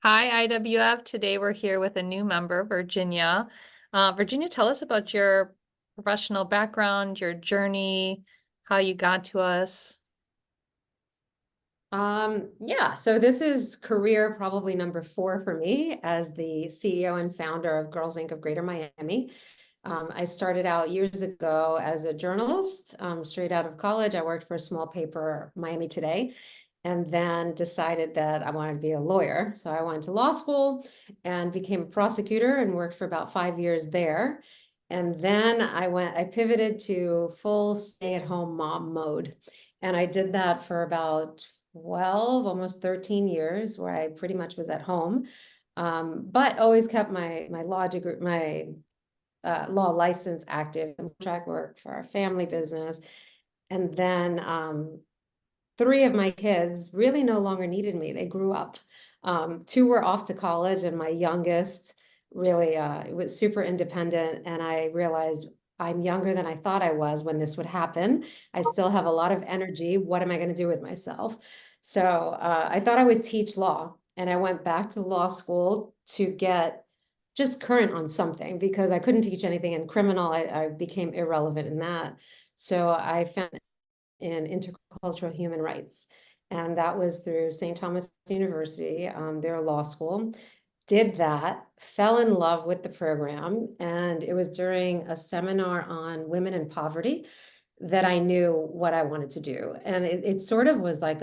Hi, IWF. Today we're here with a new member, Virginia. Virginia, tell us about your professional background, your journey, how you got to us. Yeah, so this is career probably number 4 for me as the CEO and founder of Girls Inc. of Greater Miami. I started out years ago as a journalist, straight out of college. I worked for a small paper, Miami Today, and then decided that I wanted to be a lawyer. So I went to law school and became a prosecutor and worked for about 5 years there. And then I pivoted to full stay-at-home mom mode. And I did that for about 12, almost 13 years, where I pretty much was at home. But always kept my law degree, my law license active, contract work for our family business. And then 3 of my kids really no longer needed me. They grew up. 2 were off to college, and my youngest really was super independent. And I realized I'm younger than I thought I was when this would happen. I still have a lot of energy. What am I going to do with myself? So I thought I would teach law, and I went back to law school to get just current on something because I couldn't teach anything in criminal. I became irrelevant in that. So I found in intercultural human rights. And that was through St. Thomas University, their law school. Did that, fell in love with the program. And it was during a seminar on women in poverty that I knew what I wanted to do. And it sort of was like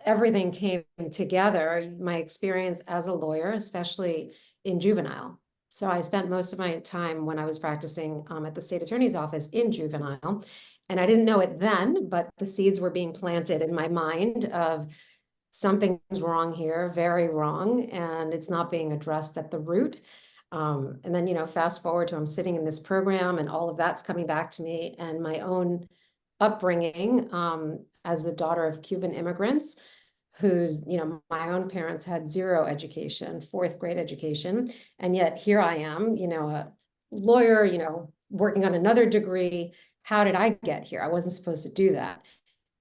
everything came together. My experience as a lawyer, especially in juvenile. So I spent most of my time when I was practicing at the state attorney's office in juvenile. And I didn't know it then, but the seeds were being planted in my mind of something's wrong here, very wrong, and it's not being addressed at the root. And then, fast forward to I'm sitting in this program and all of that's coming back to me and my own upbringing as the daughter of Cuban immigrants whose, my own parents had zero education, fourth grade education. And yet here I am, a lawyer, working on another degree. How did I get here? I wasn't supposed to do that.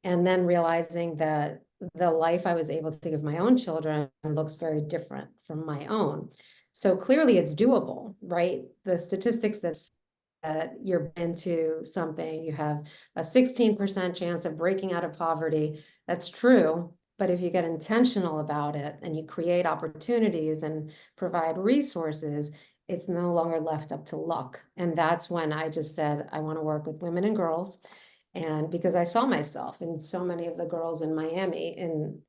And then realizing that the life I was able to give my own children looks very different from my own. So clearly it's doable, right? The statistics that you're into something, you have a 16% chance of breaking out of poverty. That's true. But if you get intentional about it and you create opportunities and provide resources, it's no longer left up to luck. And that's when I just said, I want to work with women and girls. And because I saw myself in so many of the girls in Miami, in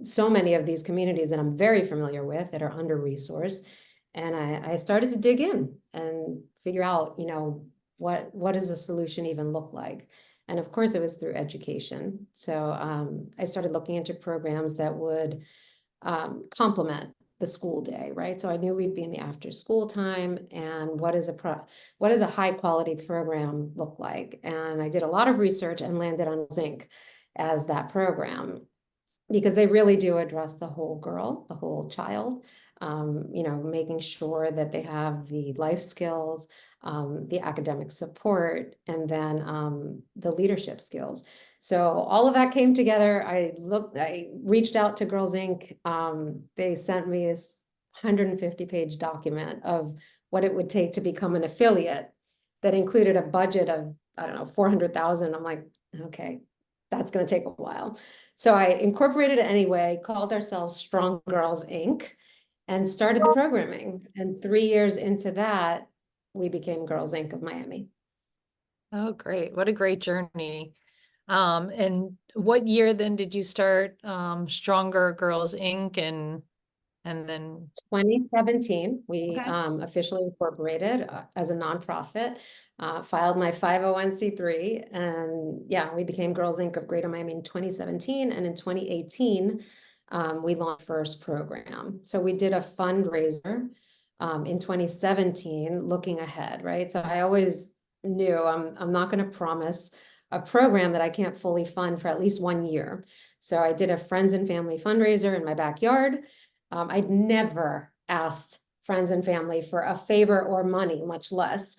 so many of these communities that I'm very familiar with that are under-resourced. And I started to dig in and figure out, what does a solution even look like? And of course, it was through education. So I started looking into programs that would complement the school day, right? So I knew we'd be in the after school time and what does a high quality program look like? And I did a lot of research and landed on Zinc as that program because they really do address the whole girl, the whole child, making sure that they have the life skills, the academic support, and then the leadership skills. So all of that came together. I reached out to Girls Inc. They sent me this 150-page document of what it would take to become an affiliate that included a budget of, I don't know, 400,000. I'm like, okay, that's going to take a while. So I incorporated it anyway, called ourselves Strong Girls Inc. and started the programming. And 3 years into that, we became Girls Inc. of Miami. Oh, great. What a great journey. And what year then did you start Stronger Girls Inc. and then 2017, we okay. officially incorporated as a nonprofit, filed my 501c3, and yeah, we became Girls Inc. of Greater Miami in 2017. And in 2018, we launched first program. So we did a fundraiser in 2017, looking ahead, right? So I always knew I'm not going to promise a program that I can't fully fund for at least 1 year. So I did a friends and family fundraiser in my backyard. I'd never asked friends and family for a favor or money, much less.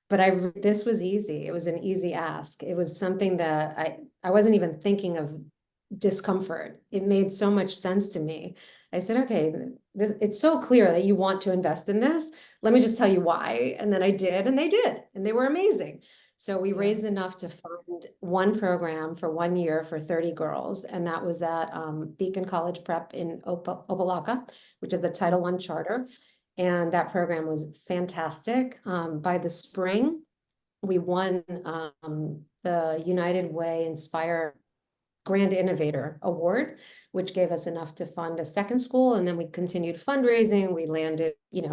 But this was easy. It was an easy ask. It was something that I wasn't even thinking of discomfort. It made so much sense to me. I said, okay, it's so clear that you want to invest in this. Let me just tell you why. And then I did, and they did, and they were amazing. So we Yeah. raised enough to fund one program for 1 year for 30 girls. And that was at Beacon College Prep in Opelika, which is the Title I charter. And that program was fantastic. By the spring, we won the United Way Inspire Grand Innovator Award, which gave us enough to fund a second school. And then we continued fundraising. We landed,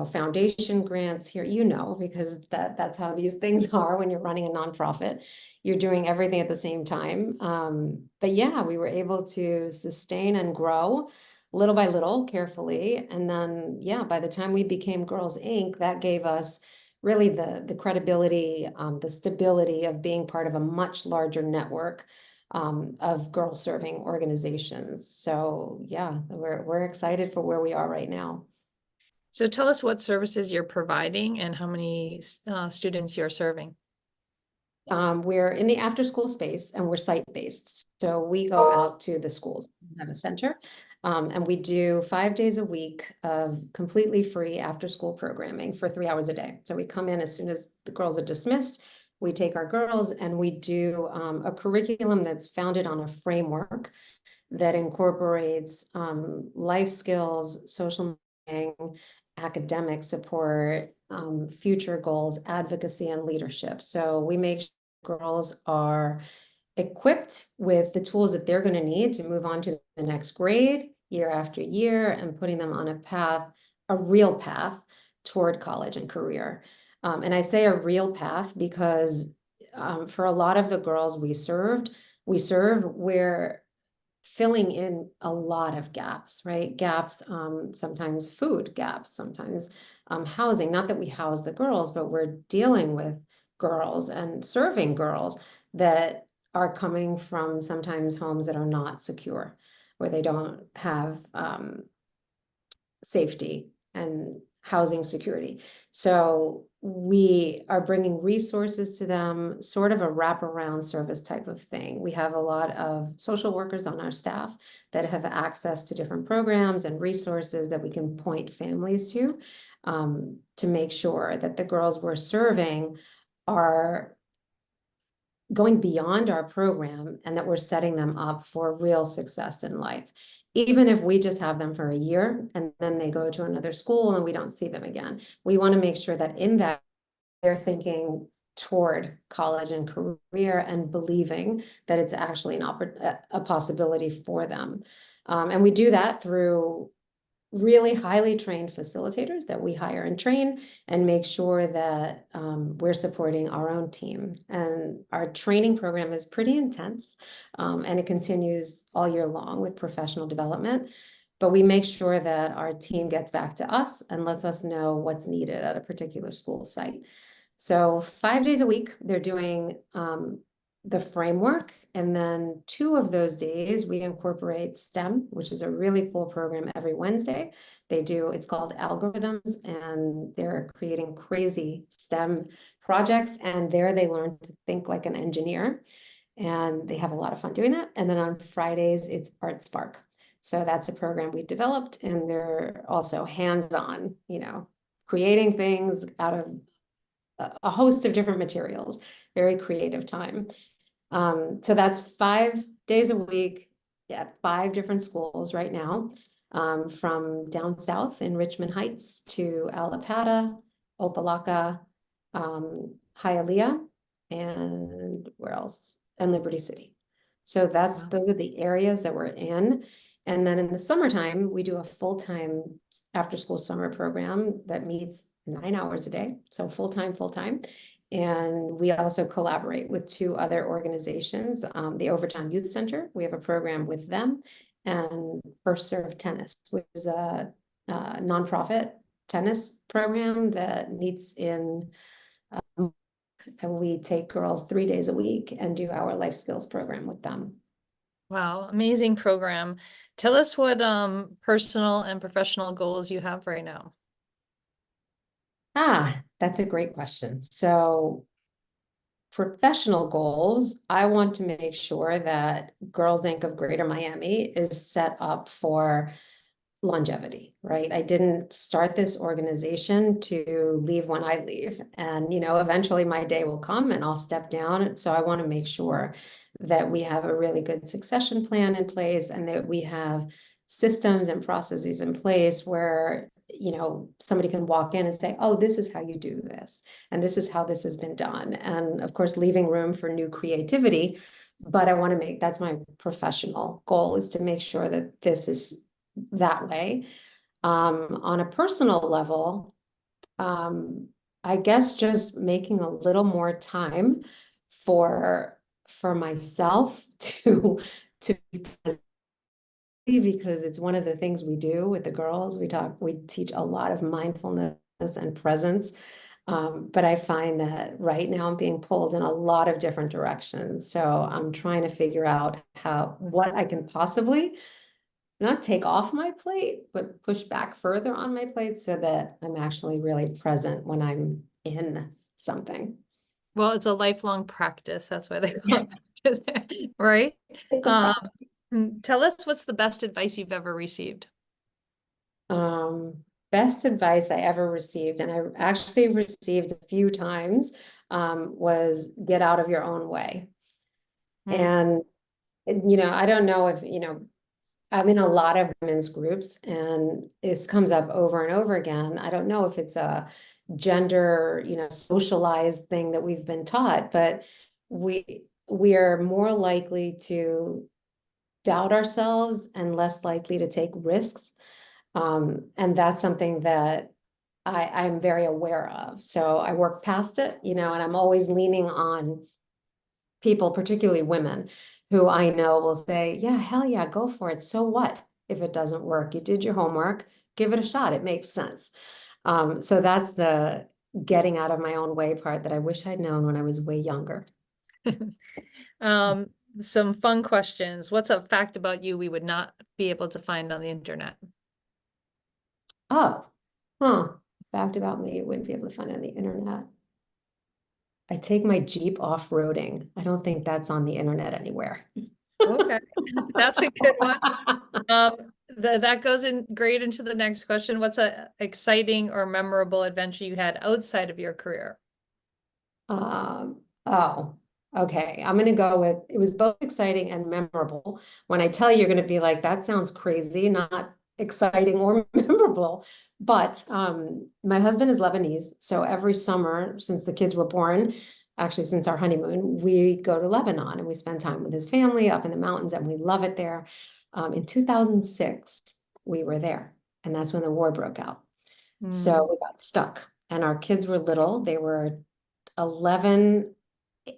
foundation grants here, because that's how these things are when you're running a nonprofit. You're doing everything at the same time. But yeah, we were able to sustain and grow little by little, carefully. And then, yeah, by the time we became Girls Inc., that gave us really the credibility, the stability of being part of a much larger network of girl serving organizations. So yeah, we're excited for where we are right now. So tell us what services you're providing and how many students you're serving. We're in the after school space and we're site based. So we go out to the schools, we have a center, and we do 5 days a week of completely free after school programming for 3 hours a day. So we come in as soon as the girls are dismissed. We take our girls and we do a curriculum that's founded on a framework that incorporates life skills, social learning, academic support, future goals, advocacy, and leadership. So we make sure girls are equipped with the tools that they're going to need to move on to the next grade year after year, and putting them on a path, a real path toward college and career. And I say a real path because for a lot of the girls we serve, we're filling in a lot of gaps, right? Gaps, sometimes food gaps, sometimes housing. Not that we house the girls, but we're dealing with girls and serving girls that are coming from sometimes homes that are not secure, where they don't have safety and housing security. So we are bringing resources to them, sort of a wraparound service type of thing. We have a lot of social workers on our staff that have access to different programs and resources that we can point families to make sure that the girls we're serving are going beyond our program and that we're setting them up for real success in life. Even if we just have them for a year and then they go to another school and we don't see them again, we want to make sure that in that they're thinking toward college and career and believing that it's actually a possibility for them. And we do that through really highly trained facilitators that we hire and train and make sure that we're supporting our own team. And our training program is pretty intense, and it continues all year long with professional development. But we make sure that our team gets back to us and lets us know what's needed at a particular school site. So 5 days a week, they're doing the framework. And then 2 of those days we incorporate STEM, which is a really cool program every Wednesday. It's called Algorithms, and they're creating crazy STEM projects. And there they learn to think like an engineer. And they have a lot of fun doing that. And then on Fridays, it's Art Spark. So that's a program we developed, and they're also hands-on, creating things out of a host of different materials, very creative time. So that's 5 days a week at 5 different schools right now, from down south in Richmond Heights to Alapata, Opelika, Hialeah, and where else? And Liberty City. So those are the areas that we're in. And then in the summertime, we do a full-time after-school summer program that meets 9 hours a day. So full-time. And we also collaborate with 2 other organizations, the Overtown Youth Center. We have a program with them, and First Serve Tennis, which is a nonprofit tennis program that meets in, and we take girls 3 days a week and do our life skills program with them. Wow, amazing program. Tell us what personal and professional goals you have right now. That's a great question. So professional goals, I want to make sure that Girls Inc. of Greater Miami is set up for longevity, right? I didn't start this organization to leave when I leave. And, eventually my day will come and I'll step down. So I want to make sure that we have a really good succession plan in place and that we have systems and processes in place where, somebody can walk in and say, oh, this is how you do this. And this is how this has been done. And of course, leaving room for new creativity. But I want to that's my professional goal, is to make sure that this is that way. On a personal level, I guess just making a little more time for myself to because it's one of the things we do with the girls. We teach a lot of mindfulness and presence. But I find that right now I'm being pulled in a lot of different directions. So I'm trying to figure out what I can possibly not take off my plate, but push back further on my plate so that I'm actually really present when I'm in something. Well, it's a lifelong practice. That's why they call it practice, right? It's a Um, practice. Tell us what's the best advice you've ever received. Best advice I ever received, and I actually received a few times, was get out of your own way. Mm. And, I don't know if, I'm in a lot of women's groups and this comes up over and over again. I don't know if it's a gender, socialized thing that we've been taught, but we are more likely to doubt ourselves and less likely to take risks. And that's something that I'm very aware of. So I work past it, and I'm always leaning on people, particularly women, who I know will say, yeah, hell yeah, go for it. So what if it doesn't work? You did your homework, give it a shot. It makes sense. So that's the getting out of my own way part that I wish I'd known when I was way younger. Um, some fun questions. What's a fact about you we would not be able to find on the internet? Oh, fact about me, you wouldn't be able to find it on the internet. I take my Jeep off-roading. I don't think that's on the internet anywhere. Okay, that's a good one. Um, that goes in great into the next question. What's a exciting or memorable adventure you had outside of your career? Oh, okay. I'm gonna go with, it was both exciting and memorable. When I tell you, you're gonna be like, that sounds crazy, not exciting or memorable. But my husband is Lebanese, so every summer since the kids were born, actually since our honeymoon, we go to Lebanon and we spend time with his family up in the mountains, and we love it there. In 2006, we were there, and that's when the war broke out. Mm, So we got stuck, and our kids were little. They were 11,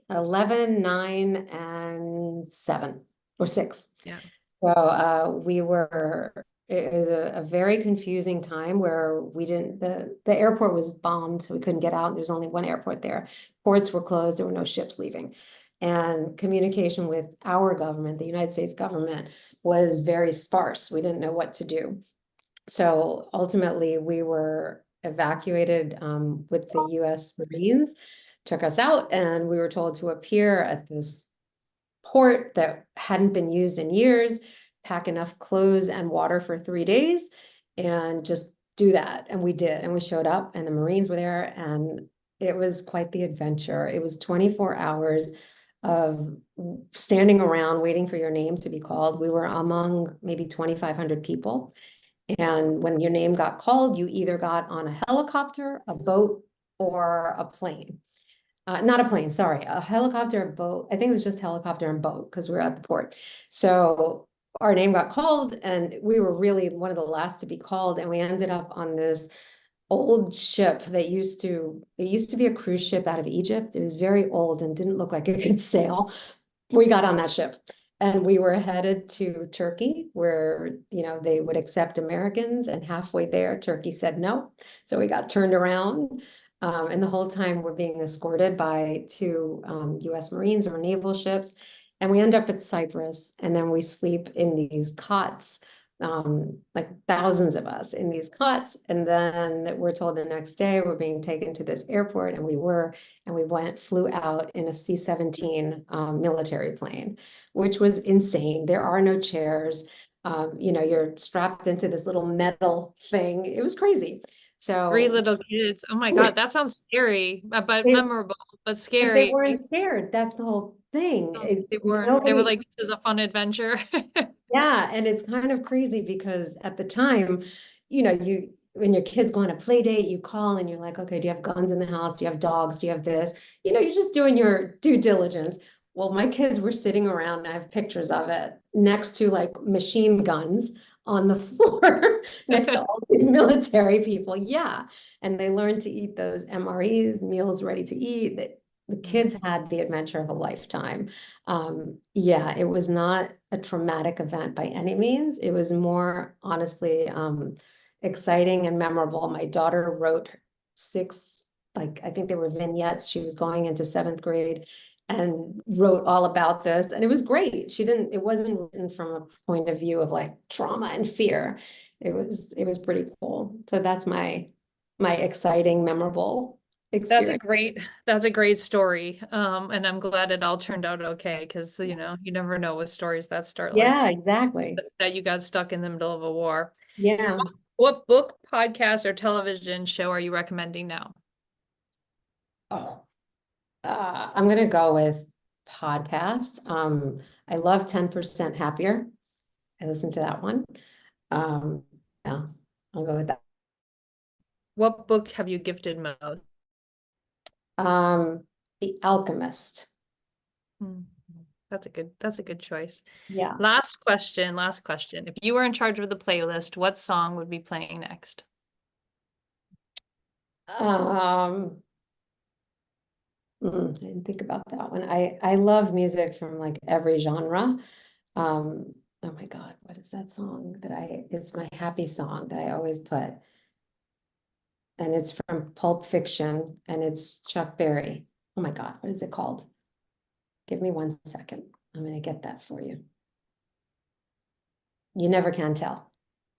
11, 9, and 7 or 6. yeah. So it was a very confusing time where we didn't, the airport was bombed, so we couldn't get out. There's only one airport there. Ports were closed, there were no ships leaving. And communication with our government, the United States government, was very sparse. We didn't know what to do. So ultimately, we were evacuated with the US Marines, took us out, and we were told to appear at this port that hadn't been used in years, pack enough clothes and water for 3 days, and just do that. And we did. And we showed up, and the Marines were there, and it was quite the adventure. It was 24 hours of standing around waiting for your name to be called. We were among maybe 2,500 people. And when your name got called, you either got on a helicopter, a boat, or a plane. Not a plane, sorry, a helicopter, a boat. I think it was just helicopter and boat because we were at the port. So our name got called, and we were really one of the last to be called. And we ended up on this old ship that it used to be a cruise ship out of Egypt. It was very old and didn't look like it could sail. We got on that ship and we were headed to Turkey, where, they would accept Americans, and halfway there, Turkey said no. So we got turned around. And the whole time we're being escorted by two US Marines or naval ships. And we end up at Cyprus, and then we sleep in these cots like thousands of us in these cots. And then we're told the next day we're being taken to this airport, and we flew out in a C-17 military plane, which was insane. There are no chairs. You're strapped into this little metal thing. It was crazy. Three So little kids. Oh my God, that sounds scary, but they, memorable, but but they scary. weren't scared. That's the whole thing. No, they weren't. They were Nobody. like, this is a fun adventure. Yeah, and it's kind of crazy because at the time, when your kids go on a play date, you call and you're like, okay, do you have guns in the house? Do you have dogs? Do you have this? You're just doing your due diligence. Well, my kids were sitting around, I have pictures of it, next to like machine guns on the floor, next to all these military people. Yeah. And they learned to eat those MREs, meals ready to eat. The kids had the adventure of a lifetime. Yeah, it was not a traumatic event by any means. It was more honestly exciting and memorable. My daughter wrote six, like I think they were vignettes. She was going into seventh grade and wrote all about this. And it was great. It wasn't written from a point of view of like trauma and fear. It was pretty cool. So that's my exciting, memorable experience. That's a great story. And I'm glad it all turned out okay, because you never know with stories that start like Yeah, exactly. that you got stuck in the middle of a war. Yeah. What book, podcast, or television show are you recommending now? Oh, I'm gonna go with podcast. I love 10% Happier. I listened to that one. Um, yeah, I'll go with that. What book have you gifted most? The Alchemist. Hmm, that's a good choice. Yeah. Last question. If you were in charge of the playlist, what song would be playing next? Um, I didn't think about that one. I love music from like every genre. Oh my God, what is that song it's my happy song that I always put. And it's from Pulp Fiction, and it's Chuck Berry. Oh my God, what is it called? Give me 1 second. I'm gonna get that for you. You never can tell.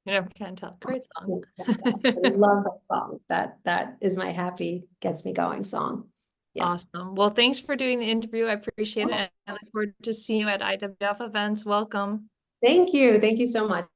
You never can tell. Great song. You never can tell. I love that song. That is my happy, gets me going song. Yeah. Awesome. Well, thanks for doing the interview. I appreciate it. And I look forward to seeing you at IWF events. Welcome. Thank you. Thank you so much.